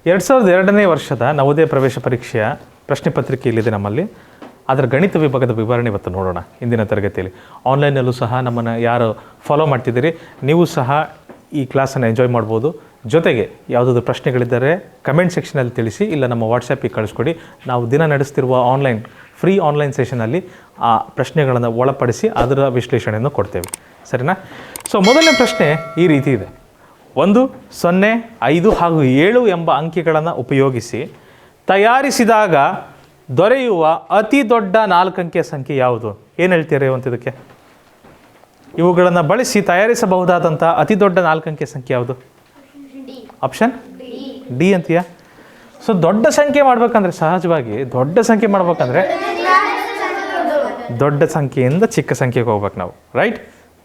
2002ನೇ ವರ್ಷದ ನವೋದಯ ಪ್ರವೇಶ ಪರೀಕ್ಷೆಯ ಪ್ರಶ್ನೆ ಪತ್ರಿಕೆ ಇಲ್ಲಿದೆ ನಮ್ಮಲ್ಲಿ. ಅದರ ಗಣಿತ ವಿಭಾಗದ ವಿವರಣೆ ಇವತ್ತು ನೋಡೋಣ ಇಂದಿನ ತರಗತಿಯಲ್ಲಿ. ಆನ್ಲೈನಲ್ಲೂ ಸಹ ನಮ್ಮನ್ನು ಯಾರು ಫಾಲೋ ಮಾಡ್ತಿದ್ದೀರಿ ನೀವು ಸಹ ಈ ಕ್ಲಾಸನ್ನು ಎಂಜಾಯ್ ಮಾಡ್ಬೋದು. ಜೊತೆಗೆ ಯಾವುದಾದ್ರು ಪ್ರಶ್ನೆಗಳಿದ್ದರೆ ಕಮೆಂಟ್ ಸೆಕ್ಷನಲ್ಲಿ ತಿಳಿಸಿ, ಇಲ್ಲ ನಮ್ಮ ವಾಟ್ಸಪ್ಪಿಗೆ ಕಳಿಸ್ಕೊಡಿ. ನಾವು ದಿನ ನಡೆಸ್ತಿರುವ ಫ್ರೀ ಆನ್ಲೈನ್ ಸೆಷನಲ್ಲಿ ಆ ಪ್ರಶ್ನೆಗಳನ್ನು ಒಳಪಡಿಸಿ ಅದರ ವಿಶ್ಲೇಷಣೆಯನ್ನು ಕೊಡ್ತೇವೆ. ಸರಿನಾ? ಸೊ ಮೊದಲನೇ ಪ್ರಶ್ನೆ ಈ ರೀತಿ ಇದೆ. 1, 0, 5 ಹಾಗೂ 7 ಎಂಬ ಅಂಕಿಗಳನ್ನು ಉಪಯೋಗಿಸಿ ತಯಾರಿಸಿದಾಗ ದೊರೆಯುವ ಅತಿ ದೊಡ್ಡ 4 ಅಂಕಿಯ ಸಂಖ್ಯೆ ಯಾವುದು? ಏನು ಹೇಳ್ತೀರಿ ಇದಕ್ಕೆ? ಇವುಗಳನ್ನು ಬಳಸಿ ತಯಾರಿಸಬಹುದಾದಂಥ ಅತಿ ದೊಡ್ಡ 4 ಅಂಕಿಯ ಸಂಖ್ಯೆ ಯಾವುದು? Option D ಅಂತೀಯಾ? ಸೊ ದೊಡ್ಡ ಸಂಖ್ಯೆ ಮಾಡ್ಬೇಕಂದ್ರೆ ಸಹಜವಾಗಿ ದೊಡ್ಡ ಸಂಖ್ಯೆ ಮಾಡ್ಬೇಕಂದ್ರೆ ದೊಡ್ಡ ಸಂಖ್ಯೆಯಿಂದ ಚಿಕ್ಕ ಸಂಖ್ಯೆಗೆ ಹೋಗ್ಬೇಕು ನಾವು, ರೈಟ್?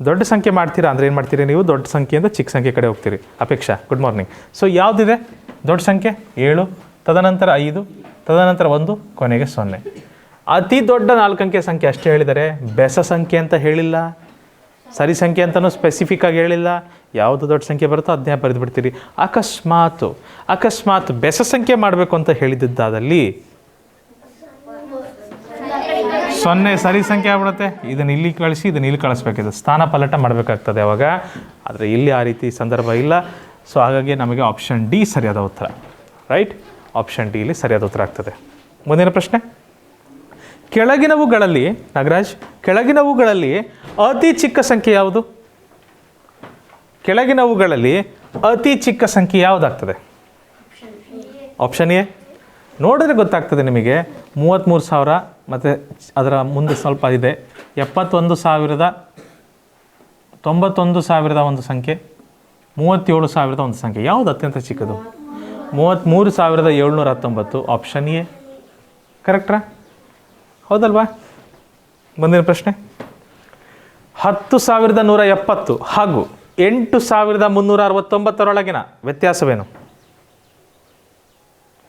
ದೊಡ್ಡ ಸಂಖ್ಯೆ ಮಾಡ್ತೀರಾ ಅಂದರೆ ಏನು ಮಾಡ್ತೀರಿ ನೀವು? ದೊಡ್ಡ ಸಂಖ್ಯೆಯಿಂದ ಚಿಕ್ಕ ಸಂಖ್ಯೆ ಕಡೆ ಹೋಗ್ತೀರಿ. Apeksha, good morning. ಸೊ ಯಾವುದಿದೆ ದೊಡ್ಡ ಸಂಖ್ಯೆ? 7, ತದನಂತರ 5, ತದನಂತರ 1, ಕೊನೆಗೆ 0. ಅತಿ ದೊಡ್ಡ 4 ಅಂಕಿಯ ಸಂಖ್ಯೆ ಅಷ್ಟೇ ಹೇಳಿದರೆ, ಬೆಸ ಸಂಖ್ಯೆ ಅಂತ ಹೇಳಿಲ್ಲ, ಸರಿ ಸಂಖ್ಯೆ ಅಂತಲೂ ಸ್ಪೆಸಿಫಿಕ್ ಆಗಿ ಹೇಳಿಲ್ಲ. ಯಾವುದು ದೊಡ್ಡ ಸಂಖ್ಯೆ ಬರುತ್ತೋ ಅದನ್ನೇ ಬರೆದು ಬಿಡ್ತೀರಿ. ಅಕಸ್ಮಾತ್ ಬೆಸ ಸಂಖ್ಯೆ ಮಾಡಬೇಕು ಅಂತ ಹೇಳಿದ್ದಾದಲ್ಲಿ 0 ಸರಿ ಸಂಖ್ಯೆ ಆಗ್ಬಿಡುತ್ತೆ. ಇದನ್ನು ಇಲ್ಲಿ ಕಳಿಸಿ ಇದನ್ನು ಇಲ್ಲಿ ಕಳಿಸ್ಬೇಕಿದೆ, ಸ್ಥಾನ ಪಲ್ಲಟ ಮಾಡಬೇಕಾಗ್ತದೆ ಅವಾಗ. ಆದರೆ ಇಲ್ಲಿ ಆ ರೀತಿ ಸಂದರ್ಭ ಇಲ್ಲ. ಸೊ ಹಾಗಾಗಿ ನಮಗೆ ಆಪ್ಷನ್ ಡಿ ಸರಿಯಾದ ಉತ್ತರ, ರೈಟ್? ಆಪ್ಷನ್ ಡಿ ಇಲ್ಲಿ ಸರಿಯಾದ ಉತ್ತರ ಆಗ್ತದೆ. ಮುಂದಿನ ಪ್ರಶ್ನೆ, ಕೆಳಗಿನವುಗಳಲ್ಲಿ ನಾಗರಾಜ್, ಕೆಳಗಿನವುಗಳಲ್ಲಿ ಅತಿ ಚಿಕ್ಕ ಸಂಖ್ಯೆ ಯಾವುದು? ಕೆಳಗಿನವುಗಳಲ್ಲಿ ಅತಿ ಚಿಕ್ಕ ಸಂಖ್ಯೆ ಯಾವುದಾಗ್ತದೆ? Option A. ನೋಡಿದ್ರೆ ಗೊತ್ತಾಗ್ತದೆ ನಿಮಗೆ. 33,000 ಮತ್ತು ಅದರ ಮುಂದೆ ಸ್ವಲ್ಪ ಇದೆ 71,000, 91,000 ಒಂದು ಸಂಖ್ಯೆ, 37,000 ಒಂದು ಸಂಖ್ಯೆ. ಯಾವುದು ಅತ್ಯಂತ ಚಿಕ್ಕದು? 33,719. ಆಪ್ಷನ್ ಎ ಕರೆಕ್ಟ್ರಾ? ಹೌದಲ್ವಾ? ಮುಂದಿನ ಪ್ರಶ್ನೆ, 10,170 ಹಾಗೂ 8,369 ವ್ಯತ್ಯಾಸವೇನು?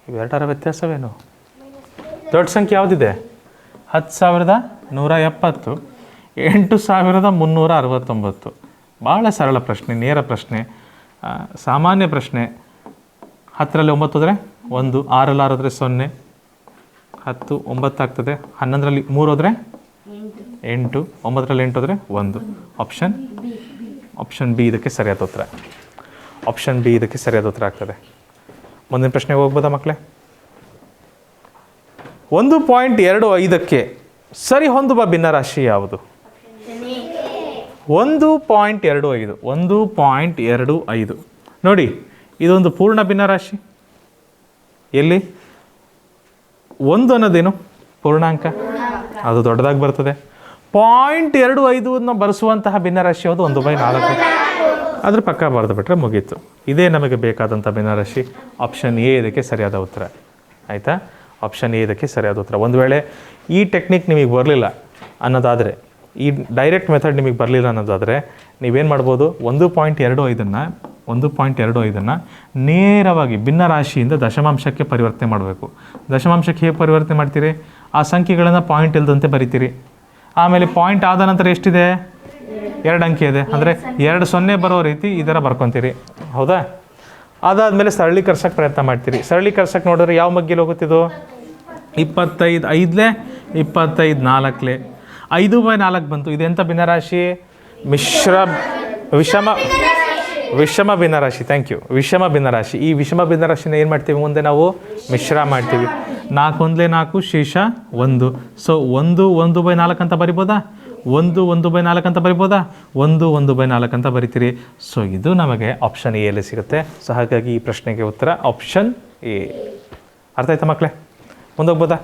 ಇವೆರಡರ ವ್ಯತ್ಯಾಸವೇನು? ದೊಡ್ಡ ಸಂಖ್ಯೆ ಯಾವುದಿದೆ? 10,170, 8,369. ಭಾಳ ಸರಳ ಪ್ರಶ್ನೆ, ನೇರ ಪ್ರಶ್ನೆ, ಸಾಮಾನ್ಯ ಪ್ರಶ್ನೆ. 10ರಲ್ಲಿ 9 ಹೋದರೆ 1, 6ರಲ್ಲಿ 6 ಹೋದರೆ 0, 10 9 ಆಗ್ತದೆ. 11ರಲ್ಲಿ 3 ಹೋದರೆ 8, 9ರಲ್ಲಿ 8 ಹೋದರೆ 1. ಆಪ್ಷನ್ ಬಿ ಇದಕ್ಕೆ ಸರಿಯಾದ ಉತ್ತರ. ಆಪ್ಷನ್ ಬಿ ಇದಕ್ಕೆ ಸರಿಯಾದ ಉತ್ತರ ಆಗ್ತದೆ. ಮುಂದಿನ ಪ್ರಶ್ನೆಗೆ ಹೋಗ್ಬೋದಾ ಮಕ್ಕಳೇ? 1.25ಕ್ಕೆ ಸರಿ ಹೊಂದುವ ಭಿನ್ನರಾಶಿ ಯಾವುದು? 1.25. 1.25 ನೋಡಿ, ಇದೊಂದು ಪೂರ್ಣ ಭಿನ್ನರಾಶಿ. ಎಲ್ಲಿ 1 ಅನ್ನೋದೇನು? ಪೂರ್ಣಾಂಕ, ಅದು ದೊಡ್ಡದಾಗಿ ಬರ್ತದೆ. 0.25 ಬರೆಸುವಂತಹ ಭಿನ್ನರಾಶಿ ಯಾವುದು? 1/4. ಅದ್ರ ಪಕ್ಕ ಬರೆದು ಬಿಟ್ರೆ ಮುಗೀತು. ಇದೇ ನಮಗೆ ಬೇಕಾದಂಥ ಭಿನ್ನರಾಶಿ. ಆಪ್ಷನ್ ಎ ಇದಕ್ಕೆ ಸರಿಯಾದ ಉತ್ತರ. ಆಯಿತಾ? ಆಪ್ಷನ್ ಎ ಇದಕ್ಕೆ ಸರಿಯಾದ ಉತ್ತರ. ಒಂದು ವೇಳೆ ಈ ಟೆಕ್ನಿಕ್ ನಿಮಗೆ ಬರಲಿಲ್ಲ ಅನ್ನೋದಾದರೆ, ಈ ಡೈರೆಕ್ಟ್ ಮೆಥಡ್ ನಿಮಗೆ ಬರಲಿಲ್ಲ ಅನ್ನೋದಾದರೆ ನೀವೇನು ಮಾಡ್ಬೋದು? 1.25 ನೇರವಾಗಿ ಭಿನ್ನರಾಶಿಯಿಂದ ದಶಮಾಂಶಕ್ಕೆ ಪರಿವರ್ತನೆ ಮಾಡಬೇಕು. ದಶಮಾಂಶಕ್ಕೆ ಹೇಗೆ ಪರಿವರ್ತನೆ ಮಾಡ್ತೀರಿ? ಆ ಸಂಖ್ಯೆಗಳನ್ನು ಪಾಯಿಂಟ್ ಇಲ್ಲದಂತೆ ಬರಿತೀರಿ. ಆಮೇಲೆ ಪಾಯಿಂಟ್ ಆದ ನಂತರ ಎಷ್ಟಿದೆ? 2 ಅಂಕೆ ಇದೆ. ಅಂದರೆ 2 0 ಬರೋ ರೀತಿ ಈ ಥರ ಬರ್ಕೊತೀರಿ. ಹೌದಾ? ಅದಾದಮೇಲೆ ಸರಳೀಕರಿಸೋಕ್ಕೆ ಪ್ರಯತ್ನ ಮಾಡ್ತೀರಿ. ಸರಳೀಕರಿಸೋಕ್ಕೆ ನೋಡಿದ್ರೆ ಯಾವ ಮಗ್ಗಿಲಿ ಹೋಗುತ್ತಿದ್ದು? 25 5ಲೆ 25 4ಲೆ 5/4 ಬಂತು. ಇದೆಂಥ ಭಿನ್ನರಾಶಿ? ವಿಷಮ ಭಿನ್ನರಾಶಿ. Thank you. ವಿಷಮ ಭಿನ್ನರಾಶಿ. ಈ ವಿಷಮ ಭಿನ್ನರಾಶಿನ ಏನು ಮಾಡ್ತೀವಿ ಮುಂದೆ ನಾವು? ಮಿಶ್ರ ಮಾಡ್ತೀವಿ. 4 1ಲೆ 4 ಶೇಷ 1. ಸೊ 1 1/4 ಅಂತ ಬರಿಬೋದಾ? 1 1/4 ಅಂತ ಬರಿಬೋದಾ? 1 1/4 ಅಂತ ಬರಿತೀರಿ. ಸೊ ಇದು ನಮಗೆ ಆಪ್ಷನ್ ಎಲ್ಲಿ ಸಿಗುತ್ತೆ. ಸೊ ಹಾಗಾಗಿ ಈ ಪ್ರಶ್ನೆಗೆ ಉತ್ತರ ಆಪ್ಷನ್ ಎ. ಅರ್ಥ ಆಯ್ತಾ ಮಕ್ಕಳೇ? ಮುಂದೋಗ್ಬೋದಾ?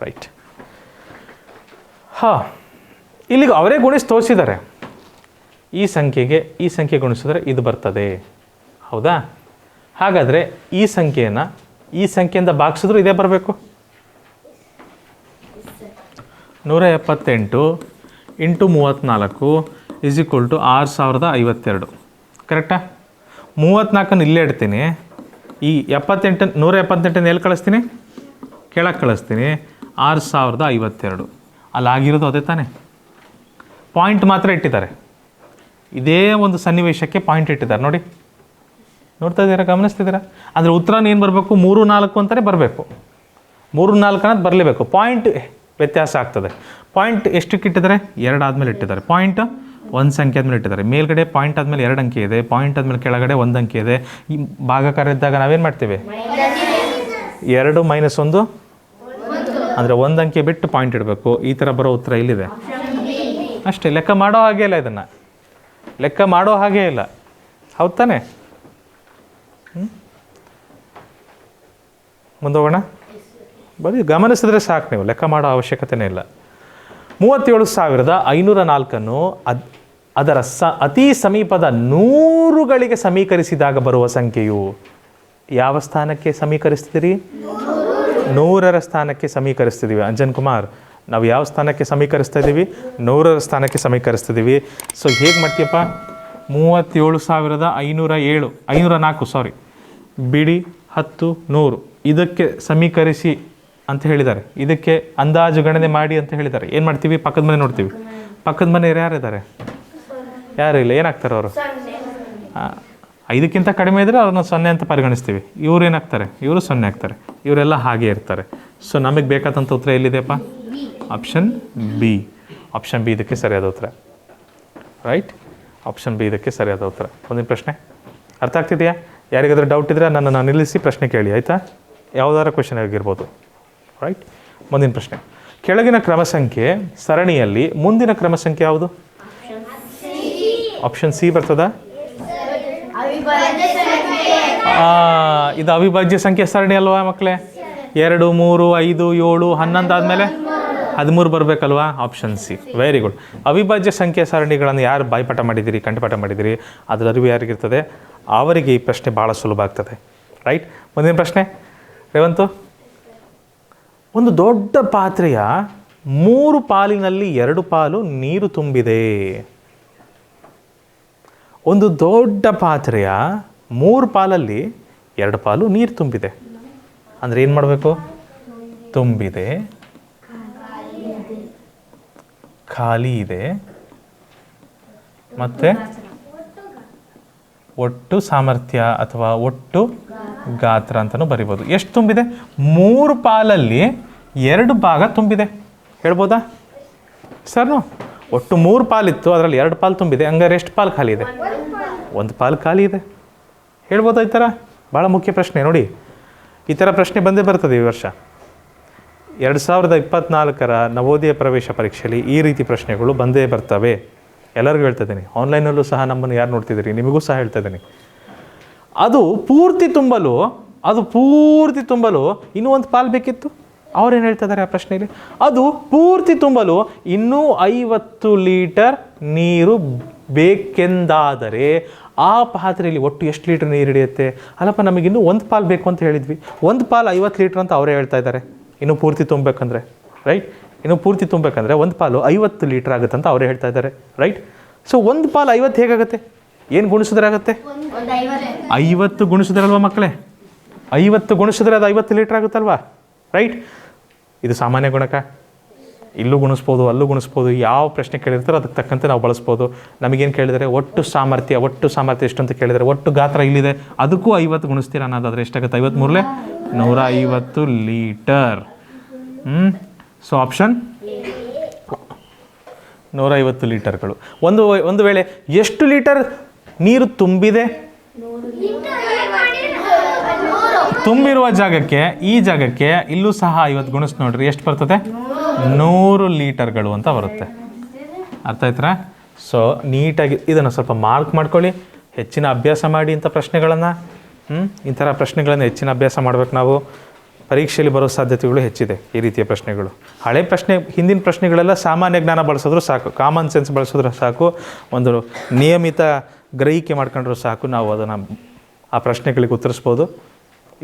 ರೈಟ್. ಹಾಂ, ಇಲ್ಲಿಗೆ ಅವರೇ ಗುಣಿಸಿ ತೋರಿಸಿದ್ದಾರೆ. ಈ ಸಂಖ್ಯೆ ಗುಣಿಸಿದ್ರೆ ಇದು ಬರ್ತದೆ. ಹೌದಾ? ಹಾಗಾದರೆ ಈ ಸಂಖ್ಯೆಯಿಂದ ಭಾಗಿಸಿದ್ರು ಇದೇ ಬರಬೇಕು. 178 × 34 = 6,052. ಕರೆಕ್ಟಾ? 34 ಇಲ್ಲೇ ಇಡ್ತೀನಿ. ಈ 178 ಎಲ್ಲಿ ಕಳಿಸ್ತೀನಿ? ಕೆಳಗೆ ಕಳಿಸ್ತೀನಿ. 6,052 ಅಲ್ಲಾಗಿರೋದು ಅದೇ ತಾನೇ. ಪಾಯಿಂಟ್ ಮಾತ್ರ ಇಟ್ಟಿದ್ದಾರೆ. ಇದೇ ಒಂದು ಸನ್ನಿವೇಶಕ್ಕೆ ಪಾಯಿಂಟ್ ಇಟ್ಟಿದ್ದಾರೆ ನೋಡಿ. ನೋಡ್ತಾ ಇದ್ದೀರಾ, ಗಮನಿಸ್ತಿದ್ದೀರಾ? ಅಂದರೆ ಉತ್ತರನ ಏನು ಬರಬೇಕು? 3, 4 ಅಂತಲೇ ಬರಬೇಕು. 3, 4 ಅನ್ನೋದು ಬರಲೇಬೇಕು. ಪಾಯಿಂಟ್ ವ್ಯತ್ಯಾಸ ಆಗ್ತದೆ. ಪಾಯಿಂಟ್ ಎಷ್ಟಕ್ಕೆ ಇಟ್ಟಿದ್ದಾರೆ? 2 ಆದಮೇಲೆ ಇಟ್ಟಿದ್ದಾರೆ. ಪಾಯಿಂಟ್ 1 ಸಂಖ್ಯೆ ಆದಮೇಲೆ ಇಟ್ಟಿದ್ದಾರೆ. ಮೇಲ್ಗಡೆ ಪಾಯಿಂಟ್ ಆದಮೇಲೆ 2 ಅಂಕೆ ಇದೆ, ಪಾಯಿಂಟ್ ಆದಮೇಲೆ ಕೆಳಗಡೆ 1 ಅಂಕೆ ಇದೆ. ಈ ಭಾಗಾಕಾರ ಇದ್ದಾಗ ನಾವೇನು ಮಾಡ್ತೀವಿ? 2 - 1 ಅಂದರೆ 1 ಅಂಕೆ ಬಿಟ್ಟು ಪಾಯಿಂಟ್ ಇಡಬೇಕು. ಈ ಥರ ಬರೋ ಉತ್ತರ ಇಲ್ಲಿದೆ ಅಷ್ಟೇ. ಲೆಕ್ಕ ಮಾಡೋ ಹಾಗೆ ಇಲ್ಲ, ಇದನ್ನು ಲೆಕ್ಕ ಮಾಡೋ ಹಾಗೇ ಇಲ್ಲ. ಹೌದು ತಾನೆ? ಮುಂದೋಗೋಣ. ಬರೀ ಗಮನಿಸಿದ್ರೆ ಸಾಕು, ನೀವು ಲೆಕ್ಕ ಮಾಡೋ ಅವಶ್ಯಕತೆನೇ ಇಲ್ಲ. 37,504 ಅದರ ಅತಿ ಸಮೀಪದ 100ಗಳಿಗೆ ಸಮೀಕರಿಸಿದಾಗ ಬರುವ ಸಂಖ್ಯೆಯು ಯಾವ ಸ್ಥಾನಕ್ಕೆ ಸಮೀಕರಿಸ್ತಿದ್ದೀರಿ? 100ರ ಸ್ಥಾನಕ್ಕೆ ಸಮೀಕರಿಸ್ತಿದ್ದೀವಿ. ಅಂಜನ್ ಕುಮಾರ್, ನಾವು ಯಾವ ಸ್ಥಾನಕ್ಕೆ ಸಮೀಕರಿಸ್ತಾ ಇದ್ದೀವಿ? 100ರ ಸ್ಥಾನಕ್ಕೆ ಸಮೀಕರಿಸ್ತಿದ್ದೀವಿ. ಸೊ ಹೇಗೆ ಮಾಡ್ತೀಯಪ್ಪ? 37,504 ಬಿಡಿ 10 100 ಇದಕ್ಕೆ ಸಮೀಕರಿಸಿ ಅಂತ ಹೇಳಿದ್ದಾರೆ. ಇದಕ್ಕೆ ಅಂದಾಜು ಗಣನೆ ಮಾಡಿ ಅಂತ ಹೇಳಿದ್ದಾರೆ. ಏನು ಮಾಡ್ತೀವಿ? ಪಕ್ಕದ ಮನೆ ನೋಡ್ತೀವಿ. ಪಕ್ಕದ ಮನೆಯವ್ರು ಯಾರಿದ್ದಾರೆ? ಯಾರು ಇಲ್ಲ. ಏನಾಗ್ತಾರೆ ಅವರು? 5ಕ್ಕಿಂತ ಕಡಿಮೆ ಇದ್ದರೆ ಅವ್ರನ್ನ 0 ಅಂತ ಪರಿಗಣಿಸ್ತೀವಿ. ಇವ್ರು ಏನಾಗ್ತಾರೆ? ಇವರು 0 ಆಗ್ತಾರೆ. ಇವರೆಲ್ಲ ಹಾಗೆ ಇರ್ತಾರೆ. ಸೊ ನಮಗೆ ಬೇಕಾದಂಥ ಉತ್ತರ ಎಲ್ಲಿದೆಯಪ್ಪ? Option B. ಆಪ್ಷನ್ ಬಿ ಇದಕ್ಕೆ ಸರಿಯಾದ ಉತ್ತರ. ರೈಟ್? ಆಪ್ಷನ್ ಬಿ ಇದಕ್ಕೆ ಸರಿಯಾದ ಉತ್ತರ. ಮುಂದಿನ ಪ್ರಶ್ನೆ ಅರ್ಥ ಆಗ್ತಿದೆಯಾ? ಯಾರಿಗಾದ್ರೂ ಡೌಟ್ ಇದ್ದರೆ ನನ್ನನ್ನು ನಿಲ್ಲಿಸಿ ಪ್ರಶ್ನೆ ಕೇಳಿ, ಆಯಿತಾ? ಯಾವುದಾರ ಕ್ವೆಶನ್ ಆಗಿರ್ಬೋದು. ರೈಟ್? ಮುಂದಿನ ಪ್ರಶ್ನೆ, ಕೆಳಗಿನ ಕ್ರಮ ಸಂಖ್ಯೆ ಸರಣಿಯಲ್ಲಿ ಮುಂದಿನ ಕ್ರಮ ಸಂಖ್ಯೆ ಯಾವುದು? ಆಪ್ಷನ್ ಸಿ ಬರ್ತದಾ? ಇದು ಅವಿಭಾಜ್ಯ ಸಂಖ್ಯೆ ಸರಣಿ ಅಲ್ವಾ ಮಕ್ಕಳೇ? 2, 3, 5, 7, 11 ಆದಮೇಲೆ 13 ಬರಬೇಕಲ್ವಾ? Option C. Very good. ಅವಿಭಾಜ್ಯ ಸಂಖ್ಯೆ ಸರಣಿಗಳನ್ನು ಯಾರು ಬಾಯ್ಪಾಠ ಮಾಡಿದ್ದೀರಿ, ಕಂಠಪಾಠ ಮಾಡಿದ್ದೀರಿ, ಅದರ ಅರಿವು ಯಾರಿಗಿರ್ತದೆ ಅವರಿಗೆ ಈ ಪ್ರಶ್ನೆ ಭಾಳ ಸುಲಭ ಆಗ್ತದೆ. ರೈಟ್? ಮುಂದಿನ ಪ್ರಶ್ನೆ ರೇವಂತು. ಒಂದು ದೊಡ್ಡ ಪಾತ್ರೆಯ 3 ಪಾಲಿನಲ್ಲಿ 2 ಪಾಲು ನೀರು ತುಂಬಿದೆ. ಒಂದು ದೊಡ್ಡ ಪಾತ್ರೆಯ 3 ಪಾಲಲ್ಲಿ 2 ಪಾಲು ನೀರು ತುಂಬಿದೆ. ಅಂದರೆ ಏನು ಮಾಡಬೇಕು? ತುಂಬಿದೆ, ಖಾಲಿ ಇದೆ, ಮತ್ತು ಒಟ್ಟು ಸಾಮರ್ಥ್ಯ ಅಥವಾ ಒಟ್ಟು ಗಾತ್ರ ಅಂತಲೂ ಬರಿಬೋದು. ಎಷ್ಟು ತುಂಬಿದೆ? 3 ಪಾಲಲ್ಲಿ 2 ಭಾಗ ತುಂಬಿದೆ. ಹೇಳ್ಬೋದಾ ಸರ್ನು? ಒಟ್ಟು 3 ಪಾಲಿತ್ತು, ಅದರಲ್ಲಿ 2 ಪಾಲು ತುಂಬಿದೆ. ಹಂಗಾರೆ ಎಷ್ಟು ಪಾಲು ಖಾಲಿ ಇದೆ? 1 ಪಾಲು ಖಾಲಿ ಇದೆ. ಹೇಳ್ಬೋದಾ ಈ ಥರ? ಭಾಳ ಮುಖ್ಯ ಪ್ರಶ್ನೆ ನೋಡಿ. ಈ ಥರ ಪ್ರಶ್ನೆ ಬಂದೇ ಬರ್ತದೆ ಈ ವರ್ಷ. 2024ರ ನವೋದಯ ಪ್ರವೇಶ ಪರೀಕ್ಷೆಯಲ್ಲಿ ಈ ರೀತಿ ಪ್ರಶ್ನೆಗಳು ಬಂದೇ ಬರ್ತವೆ. ಎಲ್ಲರಿಗೂ ಹೇಳ್ತಾ ಇದ್ದೀನಿ, ಆನ್ಲೈನಲ್ಲೂ ಸಹ ನಮ್ಮನ್ನು ಯಾರು ನೋಡ್ತಿದ್ದೀರಿ ನಿಮಗೂ ಸಹ ಹೇಳ್ತಾ ಇದ್ದೀನಿ. ಅದು ಪೂರ್ತಿ ತುಂಬಲು ಇನ್ನೂ 1 ಪಾಲು ಬೇಕಿತ್ತು. ಅವ್ರೇನು ಹೇಳ್ತಾ ಇದ್ದಾರೆ ಆ ಪ್ರಶ್ನೆಯಲ್ಲಿ? ಅದು ಪೂರ್ತಿ ತುಂಬಲು ಇನ್ನೂ 50 ಲೀಟರ್ ನೀರು ಬೇಕೆಂದಾದರೆ ಆ ಪಾತ್ರೆಯಲ್ಲಿ ಒಟ್ಟು ಎಷ್ಟು ಲೀಟರ್ ನೀರು ಹಿಡಿಯುತ್ತೆ? ಅಲ್ಲಪ್ಪ, ನಮಗಿನ್ನೂ 1 ಪಾಲು ಬೇಕು ಅಂತ ಹೇಳಿದ್ವಿ. 1 ಪಾಲು 50 ಲೀಟ್ರ್ ಅಂತ ಅವರೇ ಹೇಳ್ತಾ ಇದ್ದಾರೆ. ಇನ್ನೂ ಪೂರ್ತಿ ತುಂಬಬೇಕಂದ್ರೆ, ರೈಟ್? ಇನ್ನೂ ಪೂರ್ತಿ ತುಂಬಬೇಕಂದ್ರೆ 1 ಪಾಲು 50 ಲೀಟ್ರ್ ಆಗುತ್ತೆ ಅಂತ ಅವರೇ ಹೇಳ್ತಾ ಇದ್ದಾರೆ. ರೈಟ್? ಸೊ 1 ಪಾಲು 50 ಹೇಗಾಗುತ್ತೆ? ಏನು ಗುಣಿಸಿದ್ರೆ ಆಗುತ್ತೆ? 50 ಗುಣಿಸಿದ್ರಲ್ವ ಮಕ್ಕಳೇ? 50 ಗುಣಿಸಿದ್ರೆ ಅದು 50 ಲೀಟ್ರ್ ಆಗುತ್ತಲ್ವಾ? ರೈಟ್? ಇದು ಸಾಮಾನ್ಯ ಗುಣಕ. ಇಲ್ಲೂ ಗುಣಿಸ್ಬೋದು, ಅಲ್ಲೂ ಗುಣಿಸ್ಬೋದು. ಯಾವ ಪ್ರಶ್ನೆ ಕೇಳಿರ್ತಾರೋ ಅದಕ್ಕೆ ತಕ್ಕಂತೆ ನಾವು ಬಳಸ್ಬೋದು. ನಮಗೇನು ಕೇಳಿದರೆ ಒಟ್ಟು ಸಾಮರ್ಥ್ಯ ಎಷ್ಟು ಅಂತ ಕೇಳಿದರೆ, ಒಟ್ಟು ಗಾತ್ರ ಇಲ್ಲಿದೆ, ಅದಕ್ಕೂ 50 ಗುಣಿಸ್ತೀರ ಅನ್ನೋದಾದರೆ ಎಷ್ಟಾಗುತ್ತೆ? 53 150 ಲೀಟರ್. So option 150 ಲೀಟರ್ಗಳು. ಒಂದು ವೇಳೆ ಎಷ್ಟು ಲೀಟರ್ ನೀರು ತುಂಬಿದೆ? ತುಂಬಿರುವ ಜಾಗಕ್ಕೆ, ಈ ಜಾಗಕ್ಕೆ ಇಲ್ಲೂ ಸಹ 50 ಗುಣಿಸ್ ನೋಡ್ರಿ, ಎಷ್ಟು ಬರ್ತದೆ? 100 ಲೀಟರ್ಗಳು ಅಂತ ಬರುತ್ತೆ. ಅರ್ಥ ಆಯ್ತಾ? ಸೊ ನೀಟಾಗಿ ಇದನ್ನು ಸ್ವಲ್ಪ ಮಾರ್ಕ್ ಮಾಡ್ಕೊಳ್ಳಿ, ಹೆಚ್ಚಿನ ಅಭ್ಯಾಸ ಮಾಡಿ ಇಂಥ ಪ್ರಶ್ನೆಗಳನ್ನು. ಇಂಥರ ಪ್ರಶ್ನೆಗಳನ್ನು ಹೆಚ್ಚಿನ ಅಭ್ಯಾಸ ಮಾಡಬೇಕು ನಾವು. ಪರೀಕ್ಷೆಯಲ್ಲಿ ಬರೋ ಸಾಧ್ಯತೆಗಳು ಹೆಚ್ಚಿದೆ ಈ ರೀತಿಯ ಪ್ರಶ್ನೆಗಳು. ಹಳೆ ಪ್ರಶ್ನೆ, ಹಿಂದಿನ ಪ್ರಶ್ನೆಗಳೆಲ್ಲ ಸಾಮಾನ್ಯ ಜ್ಞಾನ ಬಳಸಿದ್ರು ಸಾಕು, ಕಾಮನ್ ಸೆನ್ಸ್ ಬಳಸಿದ್ರು ಸಾಕು, ಒಂದು ನಿಯಮಿತ ಗ್ರಹಿಕೆ ಮಾಡ್ಕೊಂಡ್ರೂ ಸಾಕು, ನಾವು ಅದನ್ನು ಆ ಪ್ರಶ್ನೆಗಳಿಗೆ ಉತ್ತರಿಸ್ಬೋದು.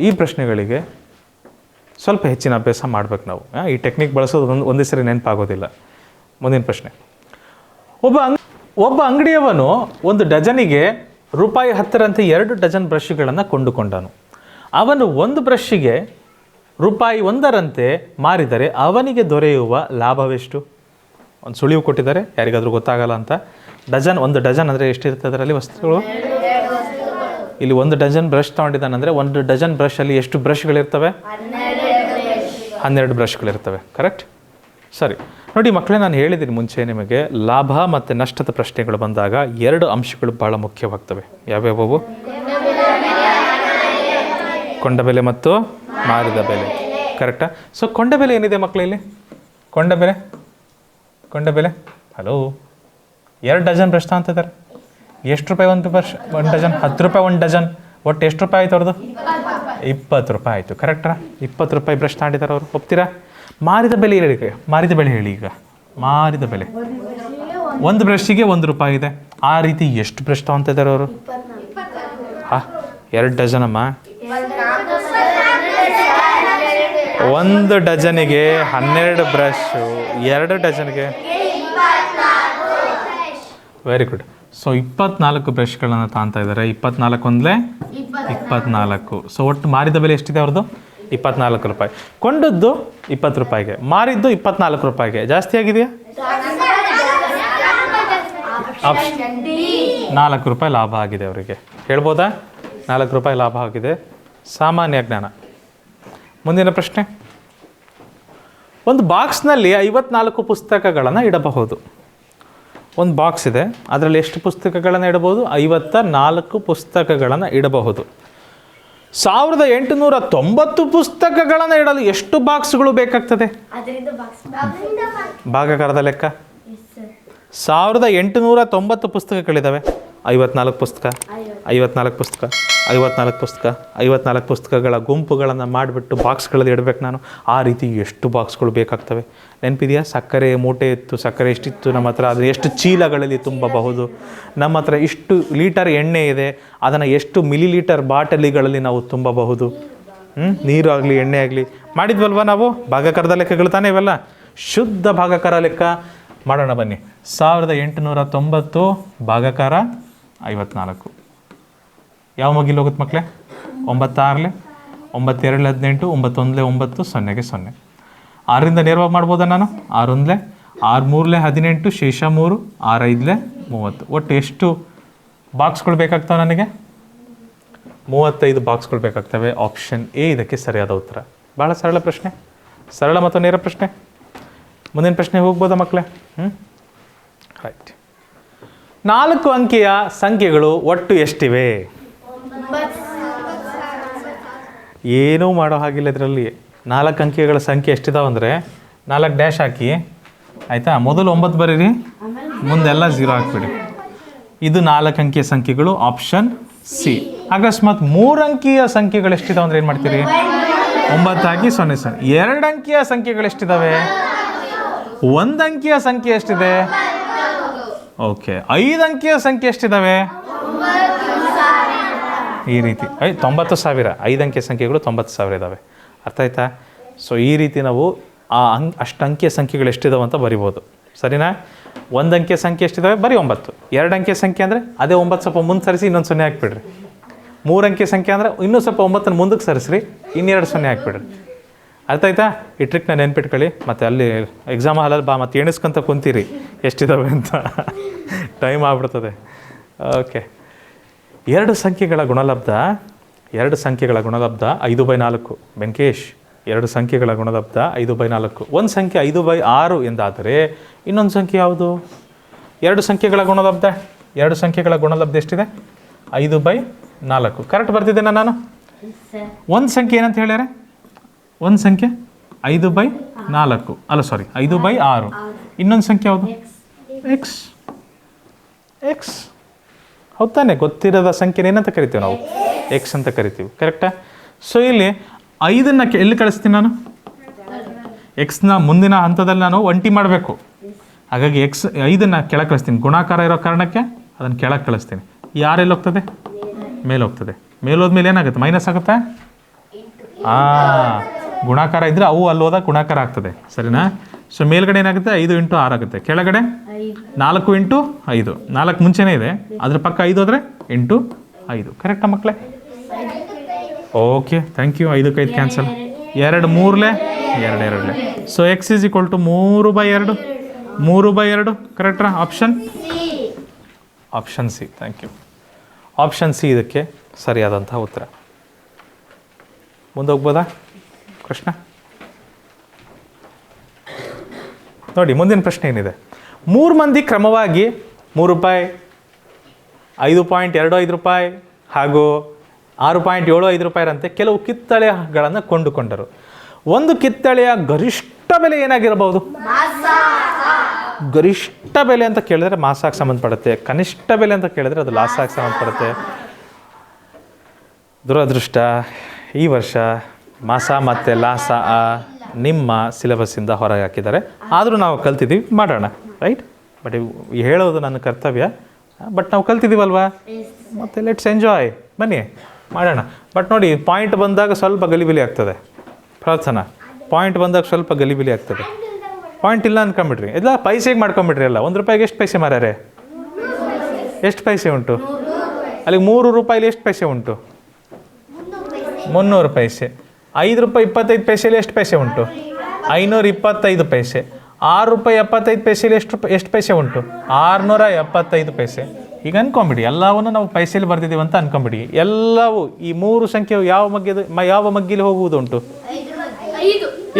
ಈ ಪ್ರಶ್ನೆಗಳಿಗೆ ಸ್ವಲ್ಪ ಹೆಚ್ಚಿನ ಅಭ್ಯಾಸ ಮಾಡಬೇಕು ನಾವು. ಈ ಟೆಕ್ನಿಕ್ ಬಳಸೋದು ಒಂದೇ ಸರಿ ನೆನಪಾಗೋದಿಲ್ಲ. ಮುಂದಿನ ಪ್ರಶ್ನೆ, ಒಬ್ಬ ಅಂಗಡಿಯವನು ಒಂದು ಡಜನಿಗೆ ₹10ರಂತೆ 2 ಡಜನ್ ಬ್ರಷ್ಗಳನ್ನು ಕೊಂಡುಕೊಂಡನು. ಅವನು ಒಂದು ಬ್ರಷ್ಷಿಗೆ ₹1ರಂತೆ ಮಾರಿದರೆ ಅವನಿಗೆ ದೊರೆಯುವ ಲಾಭವೆಷ್ಟು? ಒಂದು ಸುಳಿವು ಕೊಟ್ಟಿದ್ದಾರೆ, ಯಾರಿಗಾದರೂ ಗೊತ್ತಾಗಲ್ಲ ಅಂತ. ಒಂದು ಡಜನ್ ಅಂದರೆ ಎಷ್ಟಿರುತ್ತೆ ಅದರಲ್ಲಿ ವಸ್ತುಗಳು? ಇಲ್ಲಿ 1 ಡಜನ್ ಬ್ರಷ್ ತೊಗೊಂಡಿದ್ದಾನಂದರೆ 1 ಡಜನ್ ಬ್ರಷಲ್ಲಿ ಎಷ್ಟು ಬ್ರಷ್ಗಳಿರ್ತವೆ? 12 ಬ್ರಷ್ಗಳಿರ್ತವೆ. ಕರೆಕ್ಟ್? ಸರಿ ನೋಡಿ ಮಕ್ಕಳೇ, ನಾನು ಹೇಳಿದ್ದೀನಿ ಮುಂಚೆ ನಿಮಗೆ ಲಾಭ ಮತ್ತು ನಷ್ಟದ ಪ್ರಶ್ನೆಗಳು ಬಂದಾಗ 2 ಅಂಶಗಳು ಭಾಳ ಮುಖ್ಯವಾಗ್ತವೆ. ಯಾವ್ಯಾವವು? ಕೊಂಡ ಬೆಲೆ ಮತ್ತು ಮಾರಿದ ಬೆಲೆ. ಕರೆಕ್ಟಾ? ಸೊ ಕೊಂಡ ಬೆಲೆ ಏನಿದೆ ಮಕ್ಕಳು ಇಲ್ಲಿ? ಕೊಂಡ ಬೆಲೆ ಹಲೋ 2 ಡಜನ್ ಬ್ರಷ್ ಅಂತಿದ್ದಾರೆ. ಎಷ್ಟು ರೂಪಾಯಿ ಒಂದು ಬ್ರಷ್? 1 ಡಜನ್ 10 ರೂಪಾಯಿ 1 ಡಜನ್. ಒಟ್ಟು ಎಷ್ಟು ರೂಪಾಯಿ ಆಯ್ತು ಅವ್ರದ್ದು? 20 ರೂಪಾಯಿ ಆಯಿತು. ಕರೆಕ್ಟಾ? 20 ರೂಪಾಯಿ ಬ್ರಷ್ ತಾಂಡಿದ್ದಾರೆ ಅವರು. ಒಪ್ತೀರಾ? ಮಾರಿದ ಬೆಲೆ ಹೇಳಿ. ಮಾರಿದ ಬೆಲೆ ಹೇಳಿ. ಈಗ ಮಾರಿದ ಬೆಲೆ 1 ಬ್ರಷ್ಷಿಗೆ 1 ರೂಪಾಯಿ ಇದೆ. ಆ ರೀತಿ ಎಷ್ಟು ಬ್ರಷ್ ತೊಗೊತಿದ್ದಾರೆ ಅವರು? 2 ಡಜನ್ ಅಮ್ಮ. 1 ಡಜನಿಗೆ 12 ಬ್ರಷು, 2 ಡಜನ್ಗೆ ವೆರಿ ಗುಡ್. ಸೊ 24 ಬ್ರಷ್ಗಳನ್ನು ತಾಂತ ಇದ್ದಾರೆ. 24 ಒಂದಲೇ 24. ಸೊ ಒಟ್ಟು ಮಾರಿದ ಬೆಲೆ ಎಷ್ಟಿದೆ ಅವ್ರದ್ದು? 24 ರೂಪಾಯಿ. ಕೊಂಡದ್ದು 20 ರೂಪಾಯಿಗೆ, ಮಾರಿದ್ದು 24 ರೂಪಾಯಿಗೆ. ಜಾಸ್ತಿ ಆಗಿದೆಯಾ? 4 ರೂಪಾಯಿ ಲಾಭ ಆಗಿದೆ ಅವರಿಗೆ. ಹೇಳ್ಬೋದಾ? 4 ರೂಪಾಯಿ ಲಾಭ ಆಗಿದೆ. ಸಾಮಾನ್ಯ ಜ್ಞಾನ. ಮುಂದಿನ ಪ್ರಶ್ನೆ. ಒಂದು ಬಾಕ್ಸ್ನಲ್ಲಿ 54 ಪುಸ್ತಕಗಳನ್ನು ಇಡಬಹುದು. ಒಂದು ಬಾಕ್ಸ್ ಇದೆ, ಅದರಲ್ಲಿ ಎಷ್ಟು ಪುಸ್ತಕಗಳನ್ನು ಇಡಬಹುದು? 54 ಪುಸ್ತಕಗಳನ್ನು ಇಡಬಹುದು. 1890 ಪುಸ್ತಕಗಳನ್ನು ಇಡಲು ಎಷ್ಟು ಬಾಕ್ಸ್ಗಳು ಬೇಕಾಗ್ತದೆ? ಭಾಗಾಕಾರದ ಲೆಕ್ಕ. 1890 ಪುಸ್ತಕಗಳಿದ್ದಾವೆ. 54 ಪುಸ್ತಕ, 54 ಪುಸ್ತಕ, 54 ಪುಸ್ತಕ, 54 ಪುಸ್ತಕಗಳ ಗುಂಪುಗಳನ್ನು ಮಾಡಿಬಿಟ್ಟು ಬಾಕ್ಸ್ಗಳಲ್ಲಿ ಇಡಬೇಕು ನಾನು. ಆ ರೀತಿ ಎಷ್ಟು ಬಾಕ್ಸ್ಗಳು ಬೇಕಾಗ್ತವೆ? ನೆನಪಿದೆಯಾ? ಸಕ್ಕರೆ ಮೂಟೆ ಇತ್ತು, ಸಕ್ಕರೆ ಎಷ್ಟಿತ್ತು ನಮ್ಮ ಹತ್ರ, ಅದು ಎಷ್ಟು ಚೀಲಗಳಲ್ಲಿ ತುಂಬಬಹುದು? ನಮ್ಮ ಹತ್ರ ಇಷ್ಟು ಲೀಟರ್ ಎಣ್ಣೆ ಇದೆ, ಅದನ್ನು ಎಷ್ಟು ಮಿಲಿಲೀಟರ್ ಬಾಟಲಿಗಳಲ್ಲಿ ನಾವು ತುಂಬಬಹುದು? ನೀರು ಆಗಲಿ ಎಣ್ಣೆ ಆಗಲಿ ಮಾಡಿದ್ವಲ್ವ ನಾವು? ಭಾಗಾಕಾರದ ಲೆಕ್ಕಗಳು ತಾನೇ ಇವೆಲ್ಲ. ಶುದ್ಧ ಭಾಗಾಕಾರ ಲೆಕ್ಕ ಮಾಡೋಣ ಬನ್ನಿ. 1890 ಭಾಗಾಕಾರ 54 ಯಾವ ಮಗಿಲು ಹೋಗುತ್ತೆ ಮಕ್ಕಳೇ? 9 6 9 2 18 9 1 9 0ಗೆ 0. 6ರಿಂದ ನೇರವಾಗಿ ಮಾಡ್ಬೋದಾ ನಾನು? 6 1 6 3 18 ಶೇಷ 3 6 5 30. ಒಟ್ಟು ಎಷ್ಟು ಬಾಕ್ಸ್ಗಳು ಬೇಕಾಗ್ತವೆ ನನಗೆ? 35 ಬಾಕ್ಸ್ಗಳು ಬೇಕಾಗ್ತವೆ. ಆಪ್ಷನ್ ಎ ಇದಕ್ಕೆ ಸರಿಯಾದ ಉತ್ತರ. ಭಾಳ ಸರಳ ಪ್ರಶ್ನೆ, ಸರಳ ಮತ್ತು ನೇರ ಪ್ರಶ್ನೆ. ಮುಂದಿನ ಪ್ರಶ್ನೆ ಹೋಗ್ಬೋದಾ ಮಕ್ಕಳೇ? ರೈಟ್. 4 ಅಂಕಿಯ ಸಂಖ್ಯೆಗಳು ಒಟ್ಟು ಎಷ್ಟಿವೆ? ಏನೂ ಮಾಡೋ ಹಾಗಿಲ್ಲ ಇದರಲ್ಲಿ. 4 ಅಂಕಿಗಳ ಸಂಖ್ಯೆ ಎಷ್ಟಿದಾವಂದರೆ 4 ಡ್ಯಾಶ್ ಹಾಕಿ, ಆಯಿತಾ? ಮೊದಲು 9 ಬರೀರಿ, ಮುಂದೆಲ್ಲ 0 ಹಾಕ್ಬಿಡಿ. ಇದು 4 ಅಂಕಿಯ ಸಂಖ್ಯೆಗಳು. Option C. ಅಕಸ್ಮಾತ್ 3 ಅಂಕಿಯ ಸಂಖ್ಯೆಗಳು ಎಷ್ಟಿದಾವೆ ಅಂದರೆ ಏನು ಮಾಡ್ತೀರಿ? 9 ಹಾಕಿ 0 0. 2 ಅಂಕಿಯ ಸಂಖ್ಯೆಗಳು ಎಷ್ಟಿದ್ದಾವೆ? 1 ಅಂಕಿಯ ಸಂಖ್ಯೆ ಎಷ್ಟಿದೆ? ಓಕೆ. 5 ಅಂಕಿಯ ಸಂಖ್ಯೆ ಎಷ್ಟಿದ್ದಾವೆ? ಈ ರೀತಿ 90,000. 5 ಅಂಕಿಯ ಸಂಖ್ಯೆಗಳು 90,000 ಇದ್ದಾವೆ. ಅರ್ಥ ಆಯ್ತಾ? ಸೊ ಈ ರೀತಿ ನಾವು ಅಷ್ಟು ಅಂಕಿಯ ಸಂಖ್ಯೆಗಳು ಎಷ್ಟಿದಾವೆ ಅಂತ ಬರಿಬೋದು. ಸರಿನಾ? 1 ಅಂಕಿಯ ಸಂಖ್ಯೆ ಎಷ್ಟಿದ್ದಾವೆ? ಬರೀ 9. 2 ಅಂಕಿಯ ಸಂಖ್ಯೆ ಅಂದರೆ ಅದೇ 9 ಸ್ವಲ್ಪ ಮುಂದೆ ಸರಿಸಿ ಇನ್ನೊಂದು 0 ಹಾಕ್ಬಿಡ್ರಿ. 3 ಅಂಕಿಯ ಸಂಖ್ಯೆ ಅಂದರೆ ಇನ್ನೂ ಸ್ವಲ್ಪ 9 ಮುಂದಕ್ಕೆ ಸರಿಸ್ರಿ, ಇನ್ನೆರಡು 0 ಹಾಕ್ಬಿಡ್ರಿ. ಅರ್ಥ ಆಯ್ತಾ? ಈ ಟ್ರಿಕ್ನ ನೆನ್ಪಿಟ್ಕೊಳ್ಳಿ. ಮತ್ತು ಅಲ್ಲಿ ಎಕ್ಸಾಮ್ ಹಾಲಲ್ಲಿ ಮತ್ತೆ ಎಣಿಸ್ಕೊಂತ ಕುಂತೀರಿ ಎಷ್ಟಿದ್ದಾವೆ ಅಂತ. ಟೈಮ್ ಆಗ್ಬಿಡ್ತದೆ. ಓಕೆ. 2 ಸಂಖ್ಯೆಗಳ ಗುಣಲಬ್ಧ 5/4. ವೆಂಕಟೇಶ್, 2 ಸಂಖ್ಯೆಗಳ ಗುಣಲಬ್ಧ 5/4. ಒಂದು ಸಂಖ್ಯೆ 5/6 ಎಂದಾದರೆ ಇನ್ನೊಂದು ಸಂಖ್ಯೆ ಯಾವುದು? 2 ಸಂಖ್ಯೆಗಳ ಗುಣಲಬ್ಧ ಎಷ್ಟಿದೆ? 5/4. ಕರೆಕ್ಟ್ ಬರ್ತಿದ್ದೇನೆ ನಾನು? ಒಂದು ಸಂಖ್ಯೆ ಏನಂತ ಹೇಳ್ಯಾರೆ? ಒಂದು ಸಂಖ್ಯೆ 5/4 ಅಲ್ಲ, ಸಾರಿ 5/6. ಇನ್ನೊಂದು ಸಂಖ್ಯೆ ಯಾವುದು? ಎಕ್ಸ್. ಹೌದು ತಾನೆ? ಗೊತ್ತಿರೋದ ಸಂಖ್ಯೆ ಏನಂತ ಕರಿತೀವಿ ನಾವು? ಎಕ್ಸ್ ಅಂತ ಕರಿತೀವಿ. ಕರೆಕ್ಟಾ? ಸೊ ಇಲ್ಲಿ 5ನ್ನು ಎಲ್ಲಿ ಕಳಿಸ್ತೀನಿ ನಾನು? ಎಕ್ಸ್ನ ಮುಂದಿನ ಹಂತದಲ್ಲಿ ನಾನು ಒಂಟಿ ಮಾಡಬೇಕು. ಹಾಗಾಗಿ 5ನ್ನು ಕೆಳಗೆ ಕಳಿಸ್ತೀನಿ. ಗುಣಾಕಾರ ಇರೋ ಕಾರಣಕ್ಕೆ ಅದನ್ನು ಕೆಳಗೆ ಕಳಿಸ್ತೀನಿ. ಯಾರೆಲ್ಲಿ ಹೋಗ್ತದೆ? ಮೇಲೆ ಹೋಗ್ತದೆ. ಮೇಲೋದ್ಮೇಲೆ ಏನಾಗುತ್ತೆ? ಮೈನಸ್ ಆಗುತ್ತಾ? ಗುಣಾಕಾರ ಇದ್ದರೆ ಅವು ಅಲ್ಲಿ ಹೋದಾಗ ಗುಣಾಕಾರ ಆಗ್ತದೆ. ಸರಿನಾ? ಸೊ ಮೇಲ್ಗಡೆ ಏನಾಗುತ್ತೆ? 5 × 6 ಆಗುತ್ತೆ. ಕೆಳಗಡೆ 4 × 5. 4 ಮುಂಚೆನೇ ಇದೆ, ಅದ್ರ ಪಕ್ಕ 5 ಹೋದರೆ 8 5. ಕರೆಕ್ಟಾ ಮಕ್ಕಳೇ? Okay, thank you. 5 × 5 cancel. 2 3 2 so x is equal to 3/2. 3/2 ಕರೆಕ್ಟ್ರಾ? Option C. Thank you. Option C ಇದಕ್ಕೆ ಸರಿಯಾದಂತಹ ಉತ್ತರ. ಮುಂದೆ ಹೋಗ್ಬೋದಾ ಕೃಷ್ಣ? ನೋಡಿ ಮುಂದಿನ ಪ್ರಶ್ನೆ ಏನಿದೆ. 3 ಮಂದಿ ಕ್ರಮವಾಗಿ ₹3, ₹5.25 ಹಾಗೂ ₹6.75 ರಂತೆ ಕೆಲವು ಕಿತ್ತಳೆಗಳನ್ನು ಕೊಂಡುಕೊಂಡರು. ಒಂದು ಕಿತ್ತಳೆಯ ಗರಿಷ್ಠ ಬೆಲೆ ಏನಾಗಿರಬಹುದು? ಗರಿಷ್ಠ ಬೆಲೆ ಅಂತ ಕೇಳಿದ್ರೆ ಮಾಸಾಕ್ಕೆ ಸಂಬಂಧಪಡುತ್ತೆ, ಕನಿಷ್ಠ ಬೆಲೆ ಅಂತ ಕೇಳಿದ್ರೆ ಅದು ಲಾಸಾಗಿ ಸಂಬಂಧಪಡುತ್ತೆ. ದುರದೃಷ್ಟ ಈ ವರ್ಷ ಮಾಸ ಮತ್ತು ಲಾಸ ನಿಮ್ಮ ಸಿಲೆಬಸ್ಸಿಂದ ಹೊರಗೆ ಹಾಕಿದ್ದಾರೆ. ಆದರೂ ನಾವು ಕಲ್ತಿದ್ದೀವಿ, ಮಾಡೋಣ, ರೈಟ್? ಬಟ್ ಹೇಳೋದು ನನ್ನ ಕರ್ತವ್ಯ, ಬಟ್ ನಾವು ಕಲ್ತಿದ್ದೀವಲ್ವಾ, ಮತ್ತು ಲೆಟ್ಸ್ ಎಂಜಾಯ್, ಬನ್ನಿ ಮಾಡೋಣ. ಬಟ್ ನೋಡಿ, ಪಾಯಿಂಟ್ ಬಂದಾಗ ಸ್ವಲ್ಪ ಗಲಿಬಿಲಿ ಆಗ್ತದೆ. ಪ್ರಾರ್ಥನಾ, ಪಾಯಿಂಟ್ ಬಂದಾಗ ಸ್ವಲ್ಪ ಗಲಿಬಿಲಿ ಆಗ್ತದೆ. ಪಾಯಿಂಟ್ ಇಲ್ಲ ಅಂದ್ಕೊಂಬಿಡ್ರಿ, ಎಲ್ಲ ಪೈಸೆಗೆ ಮಾಡ್ಕೊಂಬಿಡ್ರಿ. ಎಲ್ಲ ₹1 ಎಷ್ಟು ಪೈಸೆ ಮಾರ್ಯಾರೆ? ಎಷ್ಟು ಪೈಸೆ ಉಂಟು ಅಲ್ಲಿಗೆ? ₹3 ಎಷ್ಟು ಪೈಸೆ ಉಂಟು? 300 ಪೈಸೆ. ₹5.25 ಎಷ್ಟು ಪೈಸೆ ಉಂಟು? 525 ಪೈಸೆ. ₹6.75 ಎಷ್ಟು ಪೈಸೆ ಉಂಟು? 675 ಪೈಸೆ. ಈಗ ಅನ್ಕೊಂಬಿಡಿ, ಎಲ್ಲವನ್ನು ನಾವು ಪೈಸೆಯಲ್ಲಿ ಬರ್ತಿದ್ದೀವಿ ಅಂತ ಅನ್ಕೊಂಬಿಡಿ. ಎಲ್ಲವೂ ಈ 3 ಸಂಖ್ಯೆಯು ಯಾವ ಮಗ್ಗಿಲಿ ಹೋಗುವುದುಂಟು?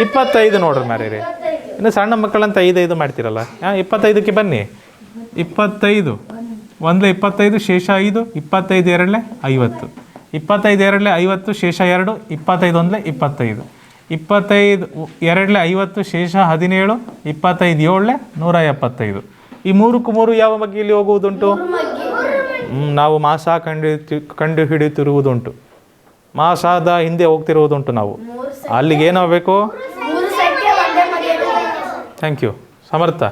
25 ನೋಡ್ರಿ ಮಾರ್ಯಾರೆ. ಇನ್ನು ಸಣ್ಣ ಮಕ್ಕಳಂತ 5 ಮಾಡ್ತೀರಲ್ಲ, 25ಕ್ಕೆ ಬನ್ನಿ. 25 1 25 ಶೇಷ 5, 25 2 50, 25 2 50 ಶೇಷ 2, 25 1 25, 25 2 50 ಶೇಷ 17, 25 7 175. ಈ 3 ಯಾವ ಮಗ್ಗಿಯಲ್ಲಿ ಹೋಗುವುದುಂಟು? ನಾವು ಮಾಸ ಕಂಡು ಹಿಡಿಯುತ್ತಿರುವುದುಂಟು, ಮಾಸದ ಹಿಂದೆ ಹೋಗ್ತಿರುವುದುಂಟು. ನಾವು ಅಲ್ಲಿಗೆ ಏನಾಗಬೇಕು? ಥ್ಯಾಂಕ್ ಯು ಸಮರ್ಥ.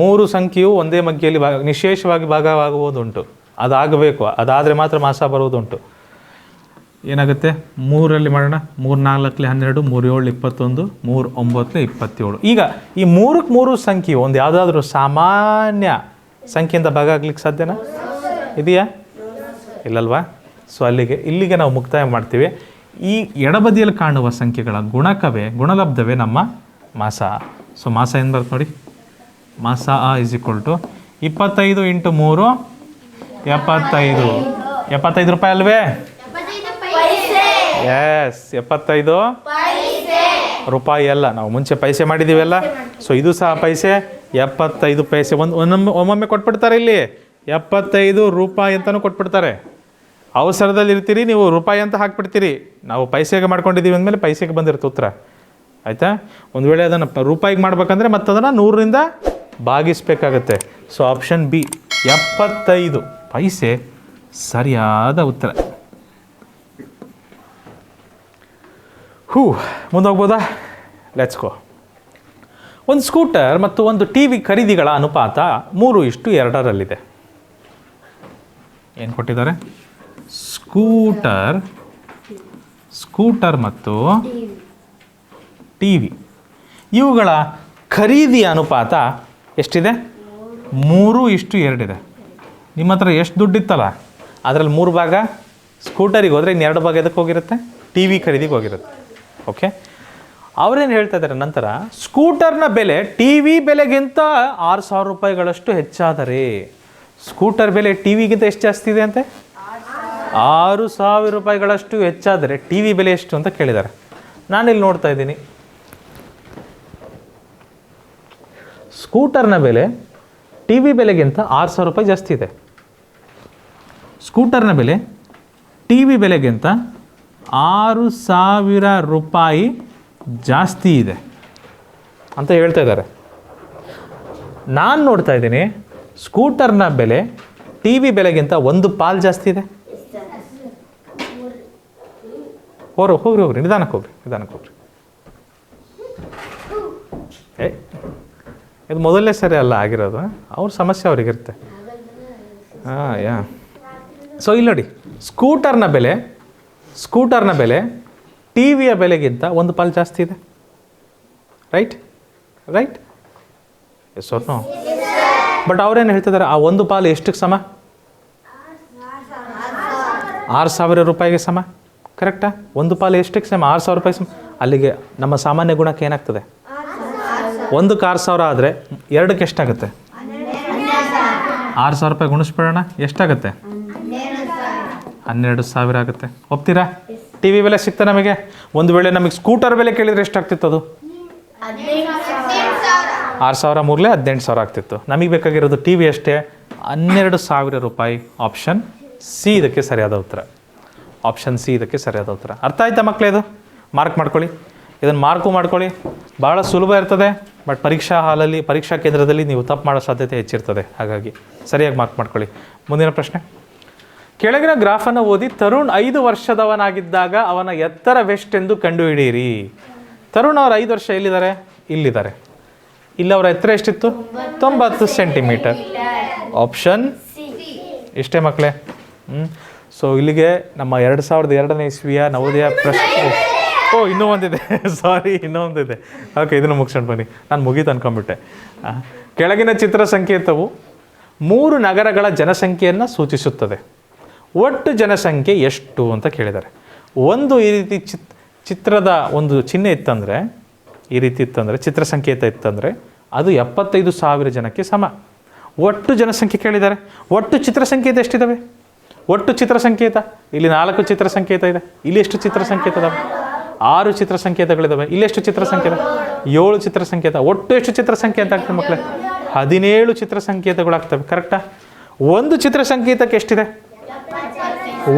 3 ಸಂಖ್ಯೆಯು ಒಂದೇ ಮಗ್ಗಿಯಲ್ಲಿ ನಿಶೇಷವಾಗಿ ಭಾಗವಾಗುವುದುಂಟು. ಅದಾಗಬೇಕು, ಅದಾದರೆ ಮಾತ್ರ ಮಾಸ ಬರುವುದುಂಟು. ಏನಾಗುತ್ತೆ? 3ರಲ್ಲಿ ಮಾಡೋಣ. 3 4 12, 3 7 21, 3 9 27. ಈಗ ಈ 3 ಸಂಖ್ಯೆಯು ಒಂದು ಯಾವುದಾದ್ರೂ ಸಾಮಾನ್ಯ ಸಂಖ್ಯೆಯಿಂದ ಭಾಗ ಆಗ್ಲಿಕ್ಕೆ ಸಾಧ್ಯನಾ? ಇದೆಯಾ? ಇಲ್ಲಲ್ವಾ? ಸೊ ಇಲ್ಲಿಗೆ ನಾವು ಮುಕ್ತಾಯ ಮಾಡ್ತೀವಿ. ಈ ಎಡಬದಿಯಲ್ಲಿ ಕಾಣುವ ಸಂಖ್ಯೆಗಳ ಗುಣಲಬ್ಧವೇ ನಮ್ಮ ಮಾಸ. ಸೊ ಮಾಸ ಏನು ಬರುತ್ತೆ ನೋಡಿ, ಮಾಸ = 25 × 3 75. ₹75 ಅಲ್ವೇ? ಎಸ್, 75 ರೂಪಾಯಿ ಅಲ್ಲ, ನಾವು ಮುಂಚೆ ಪೈಸೆ ಮಾಡಿದ್ದೀವಲ್ಲ. ಸೊ ಇದು ಸಹ ಪೈಸೆ, 75 ಪೈಸೆ. ಒಮ್ಮೊಮ್ಮೆ ಕೊಟ್ಬಿಡ್ತಾರೆ ಇಲ್ಲಿ, ₹75 ಅಂತಲೂ ಕೊಟ್ಬಿಡ್ತಾರೆ. ಅವಸರದಲ್ಲಿ ಇರ್ತೀರಿ ನೀವು, ರೂಪಾಯಿ ಅಂತ ಹಾಕ್ಬಿಡ್ತೀರಿ. ನಾವು ಪೈಸೆಗೆ ಮಾಡ್ಕೊಂಡಿದ್ದೀವಿ ಅಂದಮೇಲೆ ಪೈಸೆಗೆ ಬಂದಿರುತ್ತೆ ಉತ್ತರ, ಆಯಿತಾ? ಒಂದು ವೇಳೆ ಅದನ್ನು ರೂಪಾಯಿಗೆ ಮಾಡ್ಬೇಕಂದ್ರೆ ಮತ್ತೆ ಅದನ್ನು 100ರಿಂದ ಭಾಗಿಸ್ಬೇಕಾಗತ್ತೆ. ಸೊ ಆಪ್ಷನ್ ಬಿ 75 ಪೈಸೆ ಸರಿಯಾದ ಉತ್ತರ. ಮುಂದೆ ಹೋಗ್ಬೋದಾ? Let's go. ಒಂದು ಸ್ಕೂಟರ್ ಮತ್ತು ಒಂದು TV ಖರೀದಿಗಳ ಅನುಪಾತ 3:2 ಏನು ಕೊಟ್ಟಿದ್ದಾರೆ? ಸ್ಕೂಟರ್ ಮತ್ತು TV ಇವುಗಳ ಖರೀದಿಯ ಅನುಪಾತ ಎಷ್ಟಿದೆ? 3:2 ಇದೆ. ನಿಮ್ಮ ಹತ್ರ ಎಷ್ಟು ದುಡ್ಡಿತ್ತಲ್ಲ ಅದರಲ್ಲಿ 3 ಭಾಗ ಸ್ಕೂಟರಿಗೆ ಹೋದರೆ ಇನ್ನು 2 ಭಾಗ ಎದಕ್ಕೆ ಹೋಗಿರುತ್ತೆ? TV ಖರೀದಿಗೆ ಹೋಗಿರುತ್ತೆ. ಓಕೆ, ಅವರೇನು ಹೇಳ್ತಾ ಇದ್ದಾರೆ ನಂತರ, ಸ್ಕೂಟರ್ನ ಬೆಲೆ TV ಬೆಲೆಗಿಂತ ₹6,000 ಹೆಚ್ಚಾದರೆ, ಸ್ಕೂಟರ್ ಬೆಲೆ TVಗಿಂತ ಎಷ್ಟು ಜಾಸ್ತಿ ಇದೆ ಅಂತೆ? ₹6,000 ಹೆಚ್ಚಾದರೆ TV ಬೆಲೆ ಎಷ್ಟು ಅಂತ ಕೇಳಿದ್ದಾರೆ. ನಾನಿಲ್ಲಿ ನೋಡ್ತಾ ಇದ್ದೀನಿ, ಸ್ಕೂಟರ್ನ ಬೆಲೆ TV ಬೆಲೆಗಿಂತ ₹6,000 ಜಾಸ್ತಿ ಇದೆ. ಸ್ಕೂಟರ್ನ ಬೆಲೆ TV ಬೆಲೆಗಿಂತ ₹6,000 ಜಾಸ್ತಿ ಇದೆ ಅಂತ ಹೇಳ್ತಾ ಇದ್ದಾರೆ. ನಾನು ನೋಡ್ತಾ ಇದ್ದೀನಿ ಸ್ಕೂಟರ್ನ ಬೆಲೆ TV ಬೆಲೆಗಿಂತ 1 ಪಾಲು ಜಾಸ್ತಿ ಇದೆ. ಹೋಗ್ರಿ ನಿಧಾನಕ್ಕೆ ಹೋಗ್ರಿ. ಇದು ಮೊದಲನೇ ಸರಿ ಅಲ್ಲ ಆಗಿರೋದು, ಅವ್ರ ಸಮಸ್ಯೆ ಅವ್ರಿಗಿರುತ್ತೆ. ಸೊ ಇಲ್ಲಿ ನೋಡಿ, ಸ್ಕೂಟರ್ನ ಬೆಲೆ TVಯ ಬೆಲೆಗಿಂತ 1 ಪಾಲು ಜಾಸ್ತಿ ಇದೆ. Right? Yes or no? But ಅವ್ರೇನು ಹೇಳ್ತಿದ್ದಾರೆ, ಆ 1 ಪಾಲು ಎಷ್ಟಕ್ಕೆ ಸಮ? ₹6,000 ಸಮ. ಕರೆಕ್ಟಾ? 1 ಪಾಲು ಎಷ್ಟಕ್ಕೆ ಸಮ? ₹6,000 ಸಮ. ಅಲ್ಲಿಗೆ ನಮ್ಮ ಸಾಮಾನ್ಯ ಗುಣಕ್ಕೆ ಏನಾಗ್ತದೆ? 1ಕ್ಕೆ 6,000 ಆದರೆ 2ಕ್ಕೆ ಎಷ್ಟಾಗುತ್ತೆ? ₹6,000 ಗುಣಿಸ್ಬಿಡೋಣ, ಎಷ್ಟಾಗುತ್ತೆ? 12,000 ಆಗುತ್ತೆ. ಒಪ್ತೀರಾ? ಟಿ ವಿ ಬೆಲೆ ಸಿಗ್ತಾ ನಮಗೆ. ಒಂದು ವೇಳೆ ನಮಗೆ ಸ್ಕೂಟರ್ ಬೆಲೆ ಕೇಳಿದರೆ ಎಷ್ಟಾಗ್ತಿತ್ತು? ಅದು 6,000 ಮೂರಲೇ 18,000 ಆಗ್ತಿತ್ತು. ನಮಗೆ ಬೇಕಾಗಿರೋದು ಟಿ ವಿ ಅಷ್ಟೇ, 12,000 ರೂಪಾಯಿ. ಆಪ್ಷನ್ ಸಿ ಇದಕ್ಕೆ ಸರಿಯಾದ ಉತ್ತರ. ಆಪ್ಷನ್ ಸಿ ಇದಕ್ಕೆ ಸರಿಯಾದ ಉತ್ತರ. ಅರ್ಥ ಆಯ್ತಾ ಮಕ್ಕಳೇ? ಇದು ಮಾರ್ಕ್ ಮಾಡ್ಕೊಳ್ಳಿ, ಇದನ್ನು ಮಾರ್ಕು ಮಾಡ್ಕೊಳ್ಳಿ. ಭಾಳ ಸುಲಭ ಇರ್ತದೆ, ಬಟ್ ಪರೀಕ್ಷಾ ಹಾಲಲ್ಲಿ, ಪರೀಕ್ಷಾ ಕೇಂದ್ರದಲ್ಲಿ ನೀವು ತಪ್ಪು ಮಾಡೋ ಸಾಧ್ಯತೆ ಹೆಚ್ಚಿರ್ತದೆ. ಹಾಗಾಗಿ ಸರಿಯಾಗಿ ಮಾರ್ಕ್ ಮಾಡ್ಕೊಳ್ಳಿ. ಮುಂದಿನ ಪ್ರಶ್ನೆ. ಕೆಳಗಿನ ಗ್ರಾಫನ್ನು ಓದಿ ತರುಣ್ 5 ವರ್ಷದವನಾಗಿದ್ದಾಗ ಅವನ ಎತ್ತರವೆಷ್ಟೆಂದು ಕಂಡುಹಿಡಿಯಿರಿ. ತರುಣ್ ಅವರು 5 ವರ್ಷ ಎಲ್ಲಿದ್ದಾರೆ? ಇಲ್ಲಿದ್ದಾರೆ. ಇಲ್ಲಿ ಅವರ ಎತ್ತರ ಎಷ್ಟಿತ್ತು? 90 ಸೆಂಟಿಮೀಟರ್. ಆಪ್ಷನ್ ಇಷ್ಟೇ ಮಕ್ಕಳೇ. ಸೊ ಇಲ್ಲಿಗೆ ನಮ್ಮ 2002ನೇ ಇಸ್ವಿಯ ನವೋದಯ ಪ್ರಶ್ನೆ. ಇನ್ನೂ ಒಂದಿದೆ, ಸಾರಿ, ಇನ್ನೂ ಒಂದಿದೆ. ಓಕೆ, ಇದನ್ನು ಮುಗಿಸ್ಕೊಂಡು ಬನ್ನಿ. ನಾನು ಮುಗೀತು ಅನ್ಕೊಂಡ್ಬಿಟ್ಟೆ. ಕೆಳಗಿನ ಚಿತ್ರ ಸಂಕೇತವು 3 ನಗರಗಳ ಜನಸಂಖ್ಯೆಯನ್ನು ಸೂಚಿಸುತ್ತದೆ. ಒಟ್ಟು ಜನಸಂಖ್ಯೆ ಎಷ್ಟು ಅಂತ ಕೇಳಿದ್ದಾರೆ. ಒಂದು ಈ ರೀತಿ ಚಿತ್ರದ ಒಂದು ಚಿಹ್ನೆ ಇತ್ತಂದರೆ, ಈ ರೀತಿ ಇತ್ತಂದರೆ, ಚಿತ್ರ ಸಂಕೇತ ಇತ್ತಂದರೆ ಅದು 75,000 ಜನಕ್ಕೆ ಸಮ. ಒಟ್ಟು ಜನಸಂಖ್ಯೆ ಕೇಳಿದ್ದಾರೆ. ಒಟ್ಟು ಚಿತ್ರ ಸಂಕೇತ ಎಷ್ಟಿದ್ದಾವೆ? ಒಟ್ಟು ಚಿತ್ರ ಸಂಕೇತ ಇಲ್ಲಿ 4 ಚಿತ್ರ ಸಂಕೇತ ಇದೆ. ಇಲ್ಲಿ ಎಷ್ಟು ಚಿತ್ರ ಸಂಕೇತ ಇದಾವೆ? 6 ಚಿತ್ರ ಸಂಕೇತಗಳಿದ್ದಾವೆ. ಇಲ್ಲಿ ಎಷ್ಟು ಚಿತ್ರ ಸಂಕೇತ? 7 ಚಿತ್ರ ಸಂಕೇತ. ಒಟ್ಟು ಎಷ್ಟು ಚಿತ್ರ ಸಂಕೇತ ಆಗ್ತದೆ ಮಕ್ಕಳೇ? 17 ಚಿತ್ರ ಸಂಕೇತಗಳಾಗ್ತವೆ. ಕರೆಕ್ಟಾ? ಒಂದು ಚಿತ್ರ ಸಂಕೇತಕ್ಕೆ ಎಷ್ಟಿದೆ?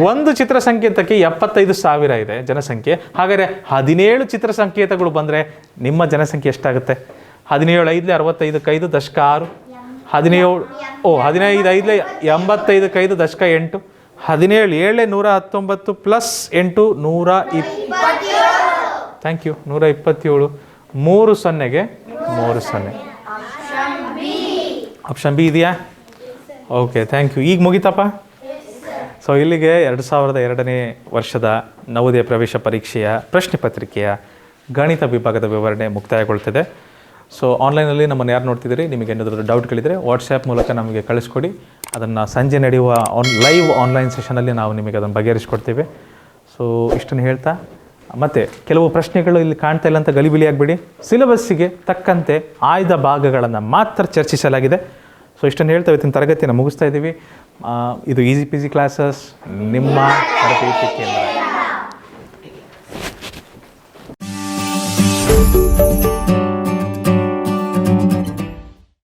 ಒಂದು ಚಿತ್ರ ಸಂಕೇತಕ್ಕೆ 75,000 ಇದೆ ಜನಸಂಖ್ಯೆ. ಹಾಗಾದರೆ 17 ಚಿತ್ರ ಸಂಕೇತಗಳು ಬಂದರೆ ನಿಮ್ಮ ಜನಸಂಖ್ಯೆ ಎಷ್ಟಾಗುತ್ತೆ? 17 5 65 5 ದಶಕ 6, 17 15 5 85 5 ದಶಕ 8, 17 7 119 ಪ್ಲಸ್ 8 120. Thank you. 127. 3 0ಗೆ 3 0. ಆಪ್ಷನ್ ಬಿ ಇದೆಯಾ? Okay, thank you. ಈಗ ಮುಗಿತಪ್ಪ. ಸೊ ಇಲ್ಲಿಗೆ 2002ನೇ ವರ್ಷದ ನವೋದಯ ಪ್ರವೇಶ ಪರೀಕ್ಷೆಯ ಪ್ರಶ್ನೆ ಪತ್ರಿಕೆಯ ಗಣಿತ ವಿಭಾಗದ ವಿವರಣೆ ಮುಕ್ತಾಯಗೊಳ್ತಿದೆ. ಸೊ ಆನ್ಲೈನಲ್ಲಿ ನಮ್ಮನ್ನು ಯಾರು ನೋಡ್ತಿದ್ದೀರಿ, ನಿಮಗೆ ಏನಾದರೂ ಡೌಟ್ಗಳಿದ್ದರೆ ವಾಟ್ಸ್ಯಾಪ್ ಮೂಲಕ ನಮಗೆ ಕಳಿಸ್ಕೊಡಿ. ಅದನ್ನು ಸಂಜೆ ನಡೆಯುವ ಲೈವ್ ಆನ್ಲೈನ್ ಸೆಷನಲ್ಲಿ ನಾವು ನಿಮಗೆ ಅದನ್ನು ಬಗೆಹರಿಸ್ಕೊಡ್ತೀವಿ. ಸೊ ಇಷ್ಟನ್ನು ಹೇಳ್ತಾ, ಮತ್ತು ಕೆಲವು ಪ್ರಶ್ನೆಗಳು ಇಲ್ಲಿ ಕಾಣ್ತಾ ಇಲ್ಲ ಅಂತ ಗಲಿಬಿಲಿ ಆಗಬೇಡಿ. ಸಿಲೆಬಸ್ಸಿಗೆ ತಕ್ಕಂತೆ ಆಯ್ದ ಭಾಗಗಳನ್ನು ಮಾತ್ರ ಚರ್ಚಿಸಲಾಗಿದೆ. ಸೊ ಇಷ್ಟನ್ನು ಹೇಳ್ತಾ ಇವತ್ತಿನ ತರಗತಿಯನ್ನು ಮುಗಿಸ್ತಾ ಇದ್ದೀವಿ. ಇದು ಈಸಿ ಪಿ ಜಿ ಕ್ಲಾಸಸ್, ನಿಮ್ಮ ತರಬೇತಿ ಕೇಂದ್ರ.